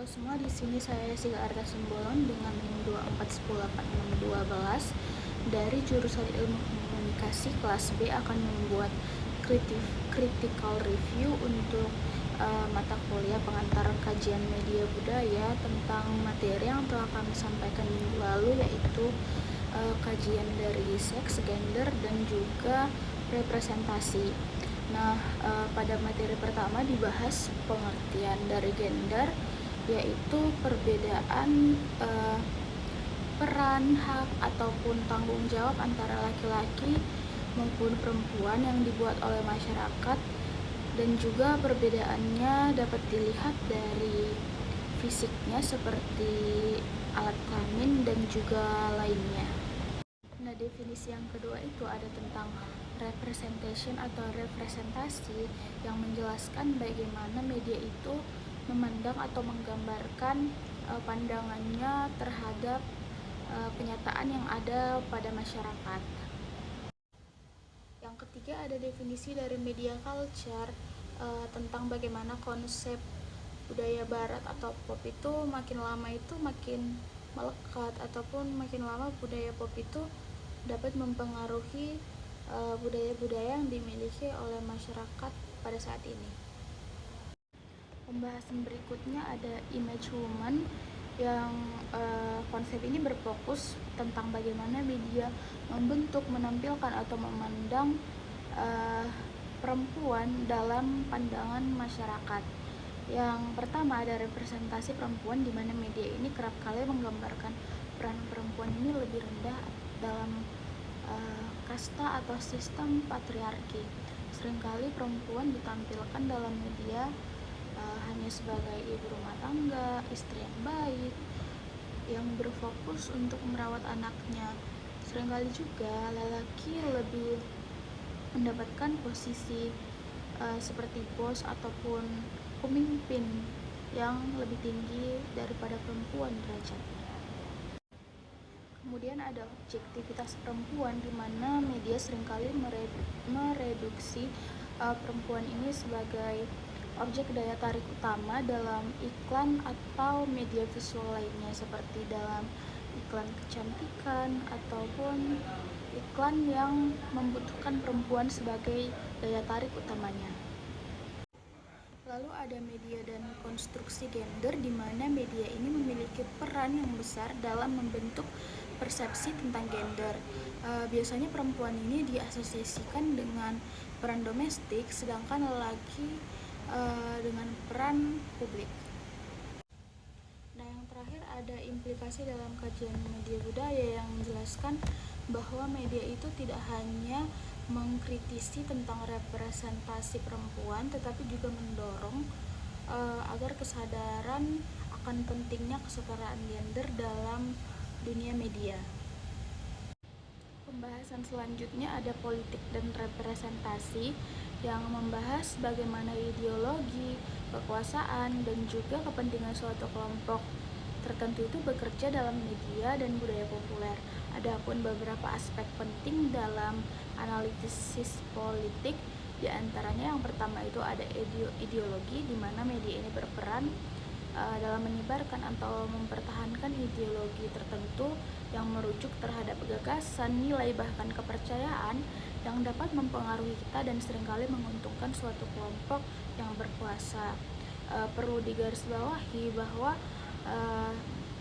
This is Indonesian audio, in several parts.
Halo semua, di sini saya Siga Arta Simbolon dengan NIM 2418612 dari jurusan Ilmu Komunikasi kelas B akan membuat critical review untuk mata kuliah pengantar kajian media budaya tentang materi yang telah kami sampaikan minggu lalu, yaitu kajian dari seks, gender, dan juga representasi. Nah, pada materi pertama dibahas pengertian dari gender, yaitu perbedaan peran, hak, ataupun tanggung jawab antara laki-laki maupun perempuan yang dibuat oleh masyarakat, dan juga perbedaannya dapat dilihat dari fisiknya seperti alat kelamin dan juga lainnya. Nah, definisi yang kedua itu ada tentang representation atau representasi, yang menjelaskan bagaimana media itu memandang atau menggambarkan pandangannya terhadap kenyataan yang ada pada masyarakat. Yang ketiga ada definisi dari media culture, tentang bagaimana konsep budaya barat atau pop itu makin lama itu makin melekat, ataupun makin lama budaya pop itu dapat mempengaruhi budaya-budaya yang dimiliki oleh masyarakat pada saat ini. Pembahasan berikutnya ada image woman, yang konsep ini berfokus tentang bagaimana media membentuk, menampilkan, atau memandang perempuan dalam pandangan masyarakat. Yang pertama ada representasi perempuan, di mana media ini kerap kali menggambarkan peran perempuan ini lebih rendah dalam kasta atau sistem patriarki. Seringkali perempuan ditampilkan dalam media hanya sebagai ibu rumah tangga, istri yang baik, yang berfokus untuk merawat anaknya. Seringkali juga lelaki lebih mendapatkan posisi seperti bos ataupun pemimpin yang lebih tinggi daripada perempuan derajatnya. Kemudian ada objektivitas perempuan, di mana media seringkali mereduksi perempuan ini sebagai objek daya tarik utama dalam iklan atau media visual lainnya, seperti dalam iklan kecantikan ataupun iklan yang membutuhkan perempuan sebagai daya tarik utamanya. Lalu ada media dan konstruksi gender, di mana media ini memiliki peran yang besar dalam membentuk persepsi tentang gender. Biasanya perempuan ini diasosiasikan dengan peran domestik, sedangkan lelaki dengan peran publik. Nah, yang terakhir ada implikasi dalam kajian media budaya, yang menjelaskan bahwa media itu tidak hanya mengkritisi tentang representasi perempuan, tetapi juga mendorong agar kesadaran akan pentingnya kesetaraan gender dalam dunia media. Pembahasan selanjutnya ada politik dan representasi, yang membahas bagaimana ideologi, kekuasaan, dan juga kepentingan suatu kelompok tertentu itu bekerja dalam media dan budaya populer. Adapun beberapa aspek penting dalam analisis politik, diantaranya yang pertama itu ada ideologi, di mana media ini berperan dalam menyebarkan atau mempertahankan ideologi tertentu yang merujuk terhadap gagasan, nilai, bahkan kepercayaan yang dapat mempengaruhi kita dan seringkali menguntungkan suatu kelompok yang berkuasa. Perlu digarisbawahi bahwa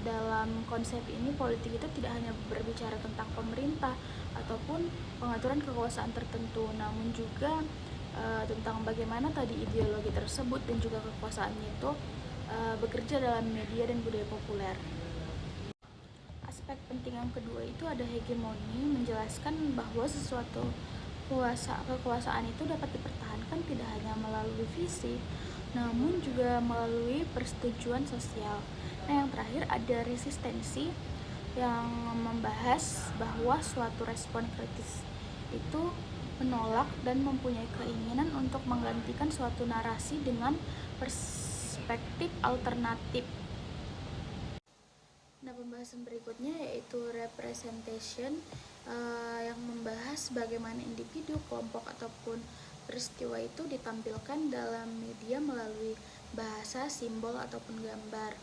dalam konsep ini politik itu tidak hanya berbicara tentang pemerintah ataupun pengaturan kekuasaan tertentu, namun juga tentang bagaimana tadi ideologi tersebut dan juga kekuasaannya itu bekerja dalam media dan budaya populer. Aspek penting yang kedua itu ada hegemoni, menjelaskan bahwa sesuatu kekuasaan itu dapat dipertahankan tidak hanya melalui fisik, namun juga melalui persetujuan sosial. Nah, yang terakhir ada resistensi, yang membahas bahwa suatu respon kritis itu menolak dan mempunyai keinginan untuk menggantikan suatu narasi dengan perspektif alternatif. Nah, pembahasan berikutnya yaitu representation, yang membahas bagaimana individu, kelompok, ataupun peristiwa itu ditampilkan dalam media melalui bahasa, simbol, ataupun gambar.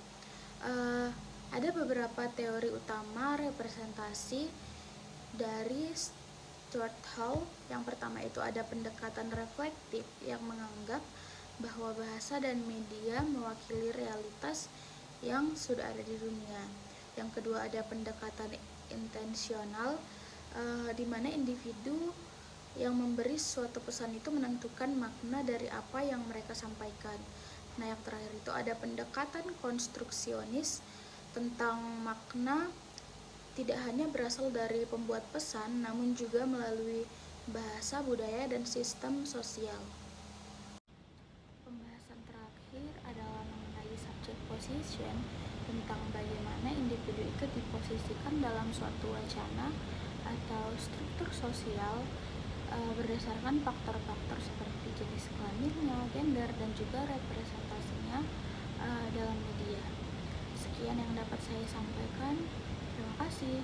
Ada beberapa teori utama representasi dari Stuart Hall. Yang pertama itu ada pendekatan reflektif yang menganggap bahwa bahasa dan media mewakili realitas yang sudah ada di dunia. Yang kedua ada pendekatan intensional, di mana individu yang memberi suatu pesan itu menentukan makna dari apa yang mereka sampaikan. Nah, yang terakhir itu ada pendekatan konstruksionis tentang makna tidak hanya berasal dari pembuat pesan, namun juga melalui bahasa, budaya, dan sistem sosial. Pembahasan terakhir adalah mengenai subject position, tentang bagaimana individu itu diposisikan dalam suatu wacana atau struktur sosial berdasarkan faktor-faktor seperti jenis kelaminnya, gender, dan juga representasinya dalam media. Sekian yang dapat saya sampaikan. Terima kasih.